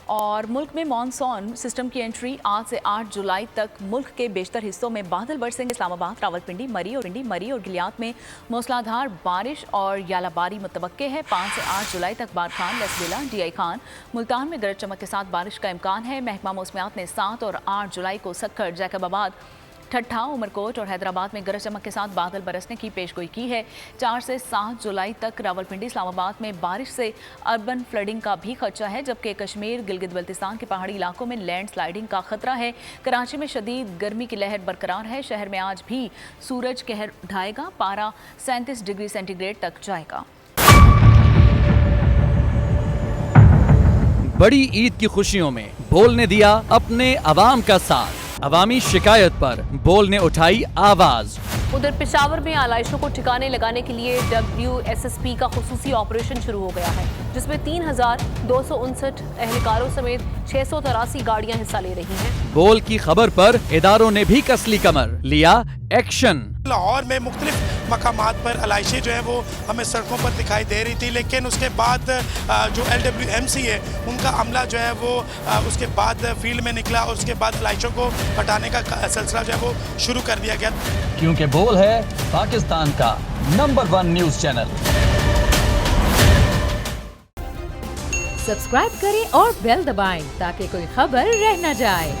اور ملک میں monsoon system کی انٹری آج سے 8 جولائی تک ملک کے بیشتر حصوں میں بادل برسیں گے۔ اسلام آباد، راولپنڈی، مری اور گلیات میں موسلادھار بارش اور یالہ باری متوقع ہے۔ 5 سے 8 جولائی تک بارکھان، لسبیلا، ڈی آئی خان، ملتان میں گرج چمک کے ساتھ بارش کا امکان ہے۔ محکمہ موسمیات نے 7 اور 8 جولائی کو سکھر، جیکب آباد، ٹھٹھا، عمرکوٹ اور حیدرآباد میں گرج چمک کے ساتھ بادل برسنے کی پیشگوئی کی ہے۔ 4 سے 7 جولائی تک راولپنڈی، اسلام آباد میں بارش سے اربن فلڈنگ کا بھی خدشہ ہے، جبکہ کشمیر، گلگت بلتستان کے پہاڑی علاقوں میں لینڈ سلائیڈنگ کا خطرہ ہے۔ کراچی میں شدید گرمی کی لہر برقرار ہے۔ شہر میں آج بھی سورج قہر ڈھائے گا، پارہ 37 ڈگری سینٹی گریڈ تک جائے گا۔ بڑی عید کی خوشیوں میں بول نے دیا اپنے عوام کا ساتھ۔ عوامی شکایت پر بول نے اٹھائی آواز۔ ادھر پشاور میں آلائشوں کو ٹھکانے لگانے کے لیے WSSP کا خصوصی آپریشن شروع ہو گیا ہے، جس میں 3259 اہلکاروں سمیت 683 گاڑیاں حصہ لے رہی ہیں۔ بول کی خبر پر اداروں نے بھی کس لی کمر، لیا ایکشن۔ لاہور میں مختلف مقامات پر علائشیں جو ہیں وہ ہمیں سڑکوں پر دکھائی دے رہی تھی، لیکن اس کے بعد جو LWMC ہے ان کا عملہ جو ہے وہ اس کے بعد فیلڈ میں نکلا اور اس کے بعد علائشوں کو ہٹانے کا سلسلہ جو ہے وہ شروع کر دیا گیا، کیونکہ بول ہے پاکستان کا نمبر 1 نیوز چینل۔ سبسکرائب کریں اور بیل دبائیں تاکہ کوئی خبر رہ نہ جائے۔